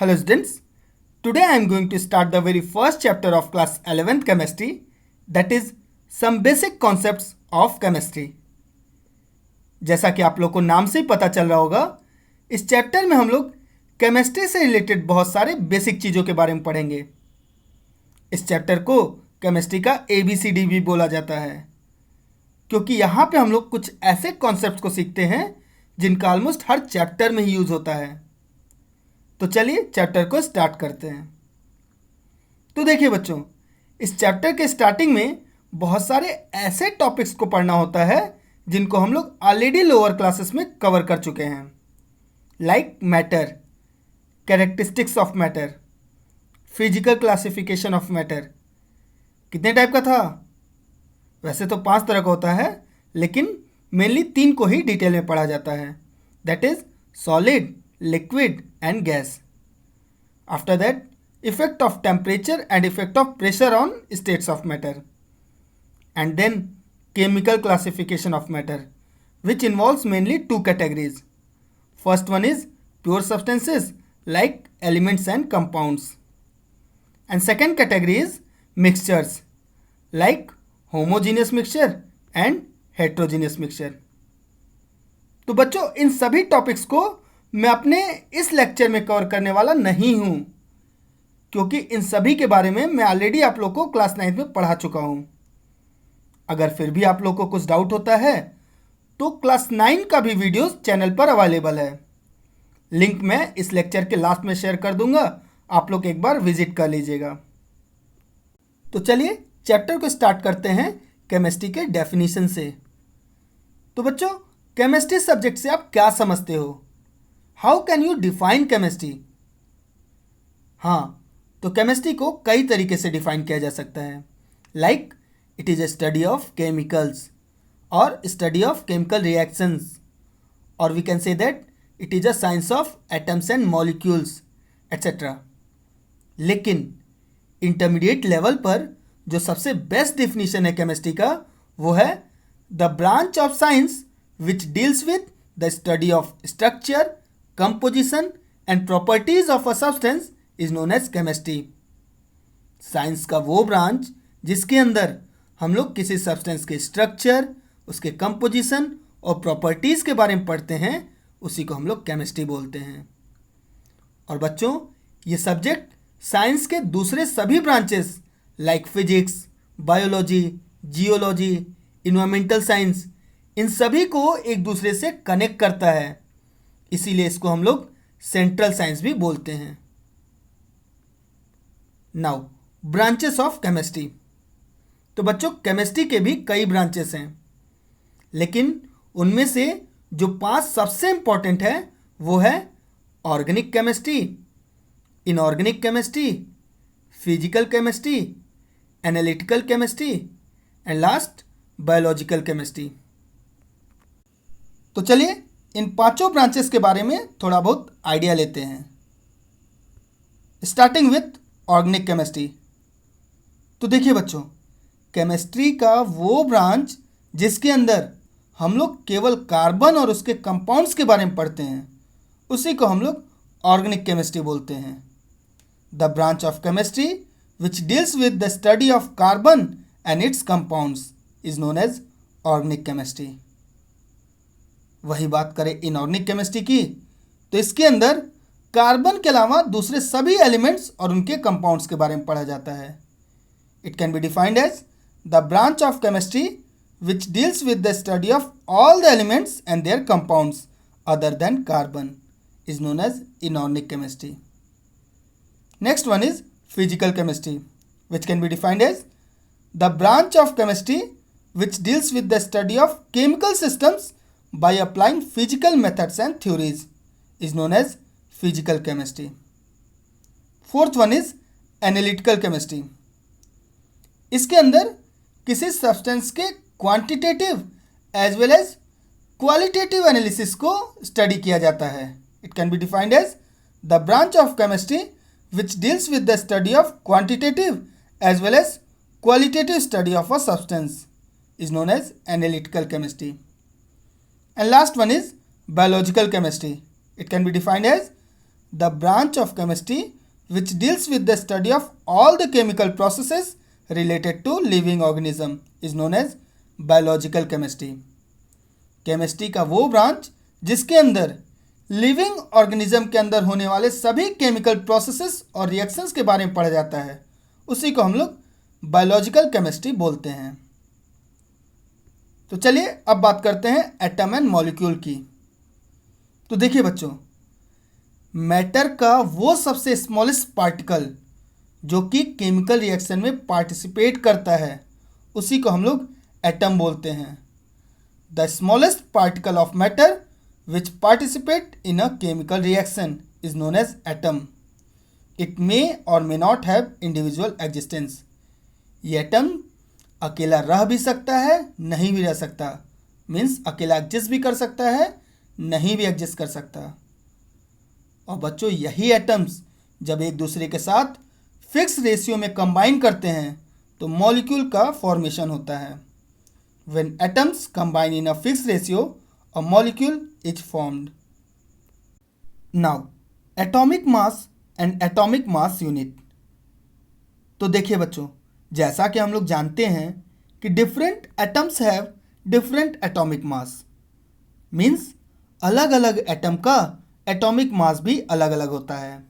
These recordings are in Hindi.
Hello students, today I am going to start the very first chapter of class 11th chemistry, that is some basic concepts of chemistry. जैसा कि आप लोग को नाम से ही पता चल रहा होगा, इस चैप्टर में हम लोग केमिस्ट्री से रिलेटेड बहुत सारे बेसिक चीज़ों के बारे में पढ़ेंगे। इस चैप्टर को केमिस्ट्री का ABCD भी बोला जाता है, क्योंकि यहाँ पे हम लोग कुछ ऐसे कॉन्सेप्ट्स को सीखते हैं जिनका ऑलमोस्ट हर चैप्टर में ही यूज़ होता है। तो चलिए चैप्टर को स्टार्ट करते हैं। तो देखिए बच्चों, इस चैप्टर के स्टार्टिंग में बहुत सारे ऐसे टॉपिक्स को पढ़ना होता है जिनको हम लोग ऑलरेडी लोअर क्लासेस में कवर कर चुके हैं, like matter, characteristics of matter, physical classification of matter. कितने टाइप का था? वैसे तो 5 तरह का होता है, लेकिन मेनली 3 को ही डिटेल में पढ़ा जाता है, that is solid, liquid and gas. After that, effect of temperature and effect of pressure on states of matter. And then chemical classification of matter, which involves mainly 2 categories. First one is pure substances like elements and compounds. And second category is mixtures like homogeneous mixture and heterogeneous mixture. तो बच्चों, इन सभी टॉपिक्स को मैं अपने इस लेक्चर में कवर करने वाला नहीं हूं, क्योंकि इन सभी के बारे में मैं ऑलरेडी आप लोग को क्लास 9 में पढ़ा चुका हूं। अगर फिर भी आप लोग को कुछ डाउट होता है तो क्लास 9 का भी वीडियोस चैनल पर अवेलेबल है। लिंक मैं इस लेक्चर के लास्ट में शेयर कर दूंगा, आप लोग एक बार विजिट कर लीजिएगा। तो चलिए चैप्टर को स्टार्ट करते हैं केमिस्ट्री के डेफिनेशन से। तो बच्चों, केमिस्ट्री सब्जेक्ट से आप क्या समझते हो? How can you define chemistry? हाँ, तो केमिस्ट्री को कई तरीके से डिफाइन किया जा सकता है, like it is a study of chemicals और स्टडी ऑफ केमिकल रिएक्शंस, और we can say that it is a science of atoms and molecules etcetera. लेकिन इंटरमीडिएट लेवल पर जो सबसे बेस्ट डिफिनीशन है केमिस्ट्री का, वो है the branch of science which deals with the study of structure, composition and properties of a substance is known as chemistry. Science का वो ब्रांच जिसके अंदर हम लोग किसी सब्सटेंस के स्ट्रक्चर, उसके कंपोजिशन और प्रॉपर्टीज़ के बारे में पढ़ते हैं, उसी को हम लोग केमिस्ट्री बोलते हैं। और बच्चों, ये सब्जेक्ट साइंस के दूसरे सभी branches like physics, biology, geology, environmental science, इन सभी को एक दूसरे से कनेक्ट करता है, इसीलिए इसको हम लोग सेंट्रल साइंस भी बोलते हैं। Now branches of chemistry. तो बच्चों, केमिस्ट्री के भी कई ब्रांचेस हैं, लेकिन उनमें से जो 5 सबसे इंपॉर्टेंट है वो है organic chemistry, inorganic chemistry, physical chemistry, analytical chemistry and last biological chemistry. तो चलिए इन 5 ब्रांचेस के बारे में थोड़ा बहुत आइडिया लेते हैं, स्टार्टिंग विथ ऑर्गेनिक केमिस्ट्री। तो देखिए बच्चों, केमिस्ट्री का वो ब्रांच जिसके अंदर हम लोग केवल कार्बन और उसके कंपाउंड्स के बारे में पढ़ते हैं, उसी को हम लोग ऑर्गेनिक केमिस्ट्री बोलते हैं। The branch of chemistry which deals with the study of carbon and its compounds is known as organic chemistry. वही बात करें इनऑर्गेनिक केमिस्ट्री की, तो इसके अंदर कार्बन के अलावा दूसरे सभी एलिमेंट्स और उनके कंपाउंड्स के बारे में पढ़ा जाता है। It can be defined as the branch of chemistry which deals with the study of all the elements and their compounds other than carbon is known as inorganic chemistry. Next one is physical chemistry, which can be defined as the branch of chemistry which deals with the study of chemical systems by applying physical methods and theories is known as physical chemistry. Fourth one is analytical chemistry. इसके अंदर किसी सब्सटेंस के quantitative as well as qualitative analysis को स्टडी किया जाता है। It can be defined as the branch of chemistry which deals with the study of quantitative as well as qualitative study of a substance is known as analytical chemistry. And last one is biological chemistry. It can be defined as the branch of chemistry which deals with the study of all the chemical processes related to living organism is known as biological chemistry. Chemistry का वो ब्रांच जिसके अंदर लिविंग ऑर्गेनिज्म के अंदर होने वाले सभी केमिकल प्रोसेसेस और रिएक्शंस के बारे में पढ़ा जाता है, उसी को हम लोग बायोलॉजिकल केमिस्ट्री बोलते हैं। तो चलिए अब बात करते हैं एटम एंड मॉलिक्यूल की। तो देखिए बच्चों, मैटर का वो सबसे स्मॉलेस्ट पार्टिकल जो कि केमिकल रिएक्शन में पार्टिसिपेट करता है, उसी को हम लोग एटम बोलते हैं। The smallest particle of matter which participate in a chemical reaction is known as atom. It may or may not have individual existence. ये एटम अकेला रह भी सकता है, नहीं भी रह सकता। मीन्स अकेला एग्जिस्ट भी कर सकता है, नहीं भी एग्जिस्ट कर सकता। और बच्चों, यही एटम्स जब एक दूसरे के साथ फिक्स रेशियो में कंबाइन करते हैं तो मॉलिक्यूल का फॉर्मेशन होता है। When atoms combine in a fix ratio a molecule is formed. Now atomic mass and atomic mass unit. तो देखिए बच्चों, जैसा कि हम लोग जानते हैं कि different atoms have different atomic mass. Means अलग अलग एटम का एटॉमिक मास भी अलग अलग होता है।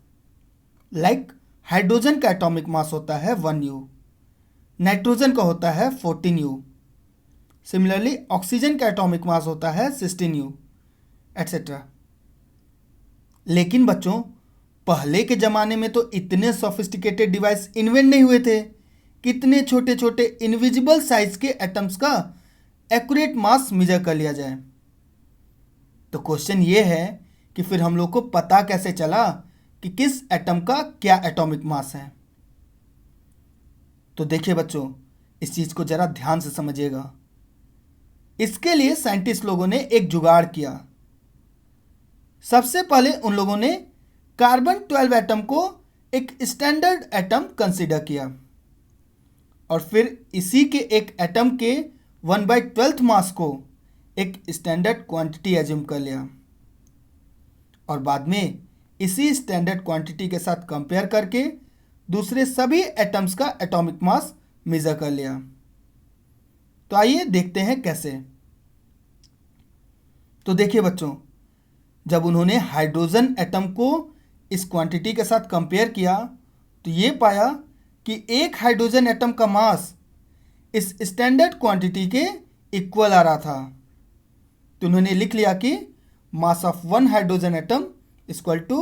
लाइक हाइड्रोजन का एटॉमिक मास होता है 1U, नाइट्रोजन का होता है 14U। सिमिलरली ऑक्सीजन का एटॉमिक मास होता है 16U, एट्सेट्रा। लेकिन बच्चों, पहले के ज़माने में तो इतने सोफिस्टिकेटेड डिवाइस इन्वेंट नहीं हुए थे। कितने छोटे छोटे इनविजिबल साइज के एटम्स का एक्यूरेट मास मेजर कर लिया जाए। तो क्वेश्चन ये है कि फिर हम लोग को पता कैसे चला कि किस एटम का क्या एटॉमिक मास है। तो देखिए बच्चों, इस चीज़ को ज़रा ध्यान से समझिएगा। इसके लिए साइंटिस्ट लोगों ने एक जुगाड़ किया। सबसे पहले उन लोगों ने कार्बन 12 एटम को एक स्टैंडर्ड एटम कंसीडर किया और फिर इसी के एक एटम के 1/12 मास को एक स्टैंडर्ड क्वांटिटी एज्यूम कर लिया और बाद में इसी स्टैंडर्ड क्वांटिटी के साथ कंपेयर करके दूसरे सभी एटम्स का एटॉमिक मास मेजर कर लिया। तो आइए देखते हैं कैसे। तो देखिए बच्चों, जब उन्होंने हाइड्रोजन एटम को इस क्वांटिटी के साथ कंपेयर किया तो ये पाया कि एक हाइड्रोजन एटम का मास इस स्टैंडर्ड क्वांटिटी के इक्वल आ रहा था। तो उन्होंने लिख लिया कि mass of 1 hydrogen atom equal to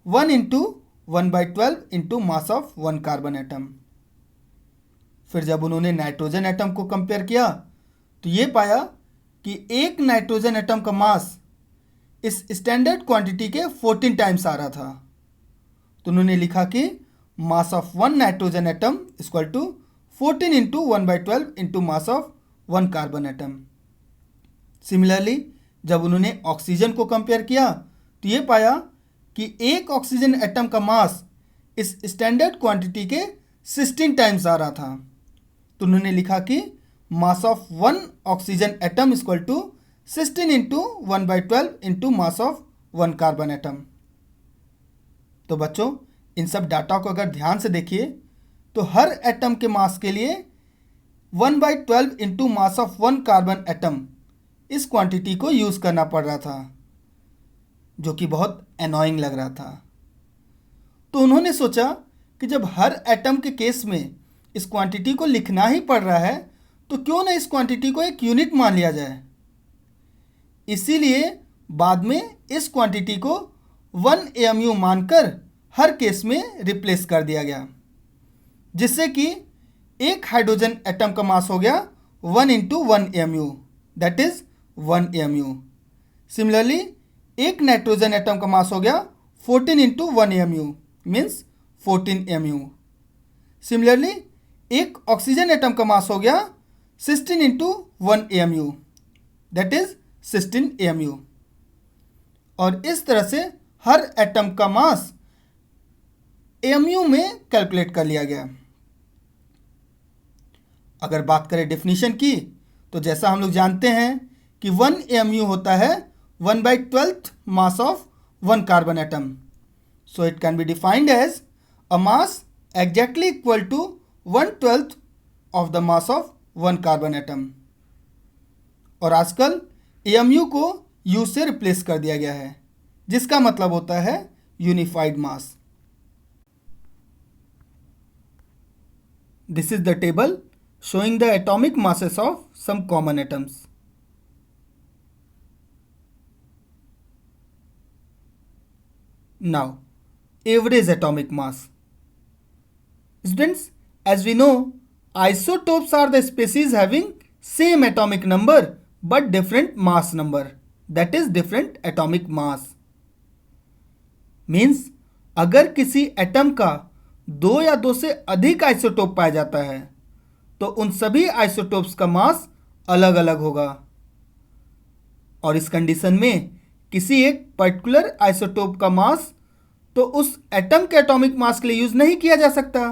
1 × 1/12 into mass of 1 carbon atom. फिर जब उन्होंने नाइट्रोजन एटम को कंपेयर किया तो ये पाया कि एक नाइट्रोजन एटम का मास इस स्टैंडर्ड क्वांटिटी के 14 टाइम्स आ रहा था। तो उन्होंने लिखा कि mass of 1 nitrogen atom equal to 14 × 1/12 into mass of 1 carbon atom. Similarly जब उन्होंने ऑक्सीजन को कंपेयर किया तो ये पाया कि एक ऑक्सीजन एटम का मास इस स्टैंडर्ड क्वांटिटी के 16 टाइम्स आ रहा था। तो उन्होंने लिखा कि mass of 1 oxygen atom equal to 16 × 1/12 into mass of 1 carbon atom. तो बच्चों, इन सब डाटा को अगर ध्यान से देखिए तो हर एटम के मास के लिए 1/12 into mass of 1 carbon atom इस क्वांटिटी को यूज़ करना पड़ रहा था, जो कि बहुत एनॉइंग लग रहा था। तो उन्होंने सोचा कि जब हर एटम के केस में इस क्वांटिटी को लिखना ही पड़ रहा है तो क्यों ना इस क्वांटिटी को एक यूनिट मान लिया जाए। इसीलिए बाद में इस क्वांटिटी को 1 AMU मानकर हर केस में रिप्लेस कर दिया गया, जिससे कि एक हाइड्रोजन एटम का मास हो गया 1 × 1 AMU, that is 1 AMU। Similarly एक नाइट्रोजन एटम का मास हो गया 14 × 1 AMU, मीन्स 14 AMU। सिमिलरली एक ऑक्सीजन एटम का मास हो गया 16 × 1 AMU, दैट इज 16 AMU। और इस तरह से हर एटम का मास AMU में कैलकुलेट कर लिया गया। अगर बात करें डेफिनेशन की तो जैसा हम लोग जानते हैं कि 1 AMU होता है 1/12 मास of 1 carbon atom. So it can be defined as a mass exactly equal to 1/12 of the mass of one carbon atom. और आजकल AMU को U से रिप्लेस कर दिया गया है, जिसका मतलब होता है unified mass. This is the table showing the atomic masses of some common atoms. Now, average atomic mass. Students, as we know, isotopes are the species having same atomic number but different mass number. That is different atomic mass. Means अगर किसी एटम का 2 या 2 से अधिक आइसोटोप पाया जाता है तो उन सभी आइसोटोप्स का मास अलग अलग होगा. और इस कंडीशन में किसी एक पर्टिकुलर आइसोटोप का मास तो उस एटम के एटॉमिक मास के लिए यूज नहीं किया जा सकता.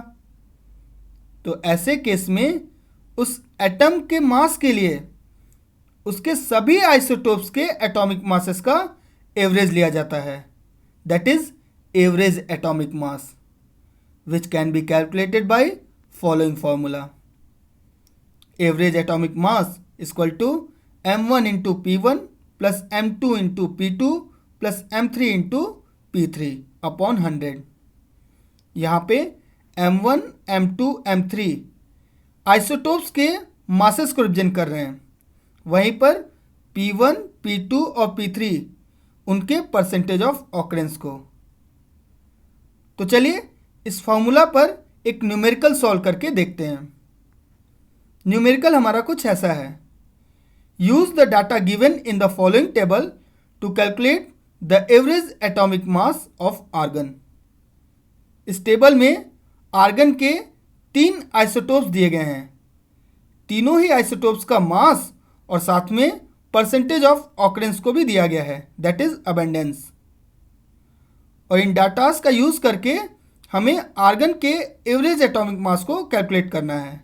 तो ऐसे केस में उस एटम के मास के लिए उसके सभी आइसोटोप्स के एटॉमिक मासेस का एवरेज लिया जाता है. That is average atomic mass, which can be calculated by following formula. Average atomic mass is equal to m1 into p1 plus m2 into p2 plus m3 into p3 upon 100. यहाँ पे m1, m2, m3 आइसोटोप्स के मासेस को रिप्रेजेंट कर रहे हैं. वहीं पर p1, p2 और p3 उनके परसेंटेज ऑफ ऑकरेंस को. तो चलिए इस फॉर्मूला पर एक न्यूमेरिकल सॉल्व करके देखते हैं. न्यूमेरिकल हमारा कुछ ऐसा है. Use the data given in the following table to calculate the average atomic mass of argon. इस टेबल में आर्गन के 3 आइसोटोप्स दिए गए हैं. तीनों ही आइसोटोप्स का मास और साथ में परसेंटेज ऑफ ऑकरेंस को भी दिया गया है, दैट इज अबेंडेंस. और इन डाटास का यूज करके हमें आर्गन के एवरेज एटॉमिक मास को कैलकुलेट करना है.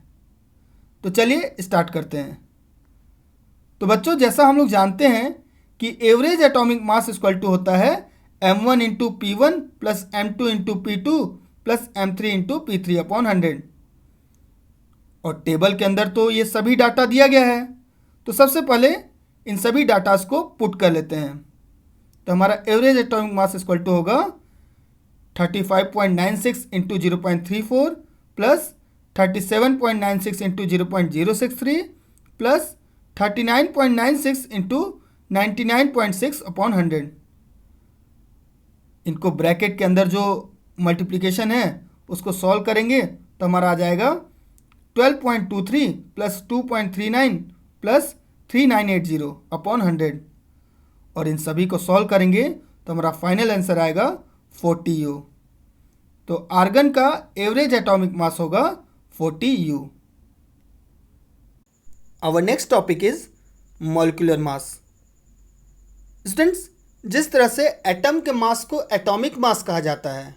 तो चलिए स्टार्ट करते हैं. तो बच्चों, जैसा हम लोग जानते हैं कि average atomic mass equal to होता है m1 into p1 plus m2 into p2 plus m3 into p3 upon 100. और टेबल के अंदर तो ये सभी डाटा दिया गया है. तो सबसे पहले इन सभी डाटास को पुट कर लेते हैं. तो हमारा average atomic mass equal to होगा 35.96 into 0.34 plus 37.96 into 0.063 plus 39.96 into 99.6 upon 100. इनको ब्रैकेट के अंदर जो मल्टीप्लिकेशन है उसको सॉल्व करेंगे तो हमारा आ जाएगा 12.23 प्लस 2.39 प्लस 3980 अपॉन 100. और इन सभी को सॉल्व करेंगे तो हमारा फाइनल आंसर आएगा 40 U. तो आर्गन का एवरेज एटॉमिक मास होगा 40 U. Our next topic is molecular mass. Students, जिस तरह से एटम के मास को एटॉमिक मास कहा जाता है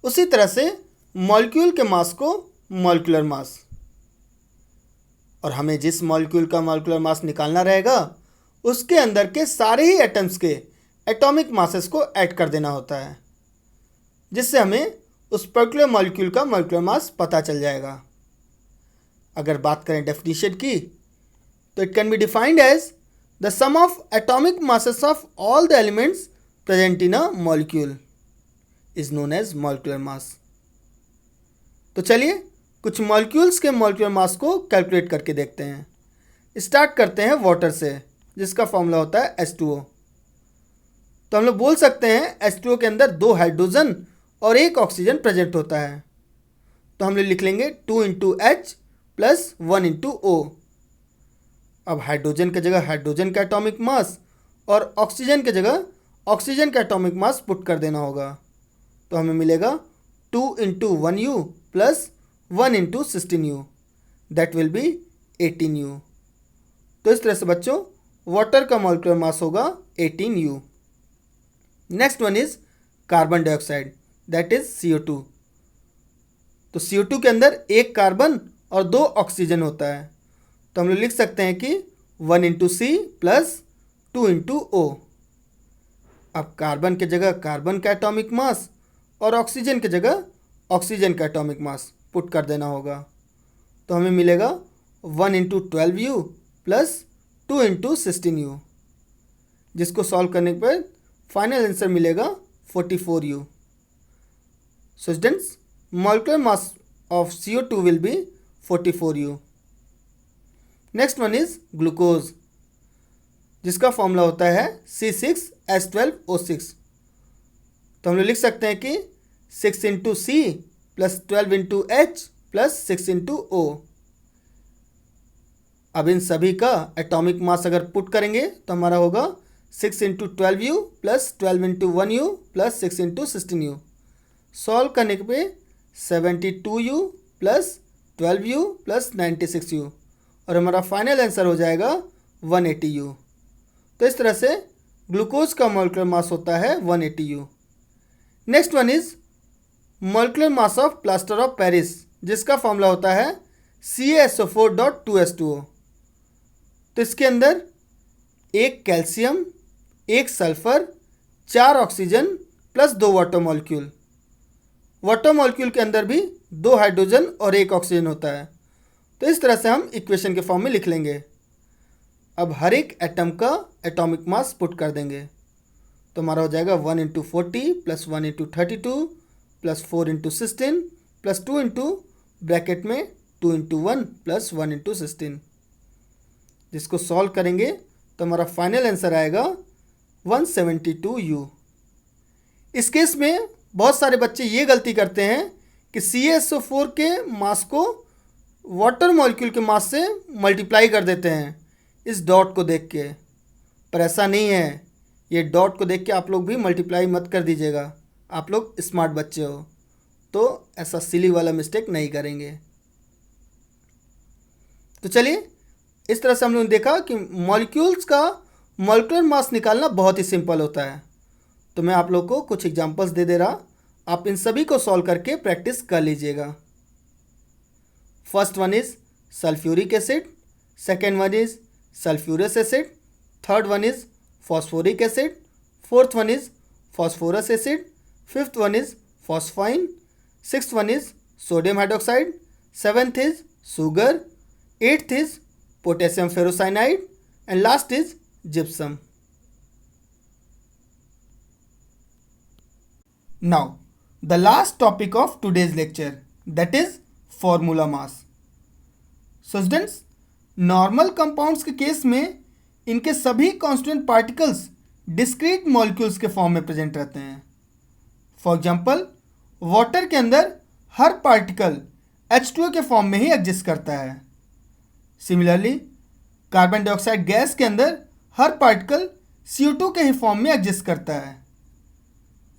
उसी तरह से मॉलिक्यूल के मास को मॉलिक्यूलर मास. और हमें जिस मॉलिक्यूल का मॉलिक्यूलर मास निकालना रहेगा उसके अंदर के सारे ही एटम्स के एटॉमिक मासेस को ऐड कर देना होता है, जिससे हमें उस पर्टिकुलर मॉलिक्यूल का मॉलिक्यूलर मास पता चल जाएगा. अगर बात करें डेफिनेशन की तो it can be defined as the sum of atomic masses of all the elements present in a molecule is known as molecular mass. तो चलिए कुछ मॉलिक्यूल्स के मॉलिक्यूलर मास को कैलकुलेट करके देखते हैं. स्टार्ट करते हैं वाटर से, जिसका फॉर्मूला होता है H2O. तो हम लोग बोल सकते हैं H2O के अंदर 2 हाइड्रोजन और 1 ऑक्सीजन प्रेजेंट होता है. तो हम लोग लिख लेंगे 2 into H plus 1 into O. अब हाइड्रोजन की जगह हाइड्रोजन का एटॉमिक मास और ऑक्सीजन की जगह ऑक्सीजन का एटॉमिक मास पुट कर देना होगा. तो हमें मिलेगा 2 into 1U plus 1 into 16U, that will be 18U. तो इस तरह से बच्चों वाटर का मॉलिक्यूलर मास होगा 18U. Next one is carbon dioxide, that is CO2. तो CO2 के अंदर 1 कार्बन और 2 ऑक्सीजन होता है. तो हम लोग लिख सकते हैं कि 1 into C plus 2 into O. अब कार्बन की जगह कार्बन का एटॉमिक मास और ऑक्सीजन की जगह ऑक्सीजन का एटॉमिक मास पुट कर देना होगा। तो हमें मिलेगा 1 into 12U plus 2 into 16U, जिसको सॉल्व करने पर फाइनल आंसर मिलेगा 44U। So students, molecular mass of CO2 will be 44U. Next one is glucose, जिसका फॉर्मूला होता है C6H12O6। तो हम लोग लिख सकते हैं कि 6 into C plus 12 into H plus 6 into O. अब इन सभी का एटॉमिक मास अगर पुट करेंगे तो हमारा होगा 6 into 12U plus 12 into 1U plus 6 into 16U। Solve करने पे 72U plus 12U plus 96U, और हमारा फाइनल आंसर हो जाएगा 180U। तो इस तरह से ग्लूकोज का मॉलिक्यूलर मास होता है 180U। Next one is molecular mass of plaster of Paris, जिसका फॉर्मूला होता है CaSO4.2H2O। तो इसके अंदर एक कैल्शियम, एक sulphur, 4 oxygen plus 2 water molecule. Water molecule के अंदर भी 2 हाइड्रोजन और 1 ऑक्सीजन होता है। तो इस तरह से हम इक्वेशन के फॉर्म में लिख लेंगे। अब हर एक एटम का एटॉमिक मास पुट कर देंगे, तो हमारा हो जाएगा 1 into 40 plus 1 into 32 plus 4 into 16 plus 2 into bracket में 2 इंटू 1 प्लस 1 इंटू 16, जिसको सॉल्व करेंगे तो हमारा फाइनल आंसर आएगा 172U। इस केस में बहुत सारे बच्चे ये गलती करते हैं कि CaSO4 के मास को वाटर मॉलिक्यूल के मास से मल्टीप्लाई कर देते हैं इस डॉट को देख के, पर ऐसा नहीं है। ये डॉट को देख के आप लोग भी मल्टीप्लाई मत कर दीजिएगा, आप लोग स्मार्ट बच्चे हो तो ऐसा सिली वाला मिस्टेक नहीं करेंगे। तो चलिए, इस तरह से हम लोगों ने देखा कि मॉलिक्यूल्स का मॉलिक्यूलर मास निकालना बहुत ही सिंपल होता है। तो मैं आप लोग को कुछ एग्जांपल्स दे रहा, आप इन सभी को सॉल्व करके प्रैक्टिस कर लीजिएगा। First one is sulphuric acid, second one is sulphurous acid, third one is phosphoric acid, fourth one is phosphorous acid, fifth one is phosphine, sixth one is sodium hydroxide, seventh is sugar, eighth is potassium ferrocyanide and last is gypsum. Now, the last topic of today's lecture, that is formula mass. So students, normal compounds के केस में इनके सभी कॉन्स्टिट्यूएंट पार्टिकल्स डिस्क्रीट मॉलिक्यूल्स के फॉर्म में प्रेजेंट रहते हैं। फॉर एग्जांपल, वाटर के अंदर हर पार्टिकल H2O के फॉर्म में ही एग्जिस्ट करता है। सिमिलरली, कार्बन डाइऑक्साइड गैस के अंदर हर पार्टिकल CO2 के ही फॉर्म में एग्जिस्ट करता है।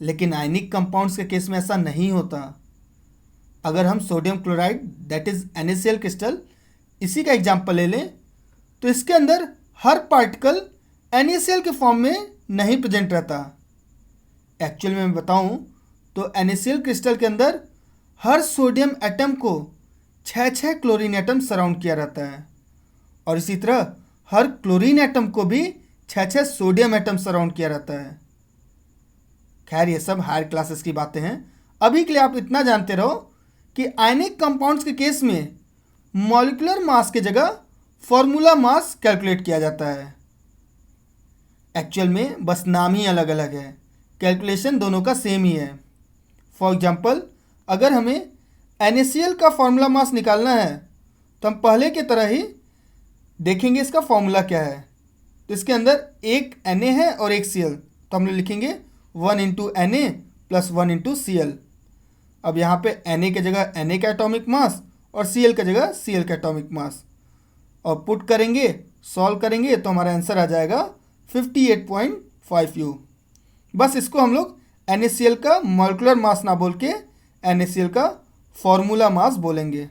लेकिन आयनिक कंपाउंड्स के केस में ऐसा नहीं होता। अगर हम sodium chloride that is NaCl crystal इसी का एग्जांपल ले लें, तो इसके अंदर हर पार्टिकल NaCl के फॉर्म में नहीं प्रेजेंट रहता। एक्चुअल में मैं बताऊं तो NaCl क्रिस्टल के अंदर हर सोडियम एटम को 6 क्लोरीन एटम सराउंड किया रहता है, और इसी तरह हर क्लोरीन एटम को भी 6 सोडियम एटम सराउंड किया रहता है। खैर, ये सब हायर क्लासेस की बातें हैं। अभी के लिए आप इतना जानते रहो कि आयनिक कंपाउंड्स के केस में मॉलिक्यूलर मास की जगह फॉर्मूला मास कैलकुलेट किया जाता है। एक्चुअल में बस नाम ही अलग अलग है, कैलकुलेशन दोनों का सेम ही है। फॉर एग्जांपल, अगर हमें NaCl का फॉर्मूला मास निकालना है तो हम पहले की तरह ही देखेंगे इसका फॉर्मूला क्या है। तो इसके अंदर एक Na है और एक Cl, तो हम लोग लिखेंगे 1 into Na plus 1 into Cl। अब यहाँ पे Na की जगह Na का एटॉमिक मास और Cl की जगह Cl का एटॉमिक मास, और पुट करेंगे, सॉल्व करेंगे तो हमारा आंसर आ जाएगा 58.5U। बस इसको हम लोग NaCl का मॉलिक्यूलर मास ना बोल के NaCl का फॉर्मूला मास बोलेंगे।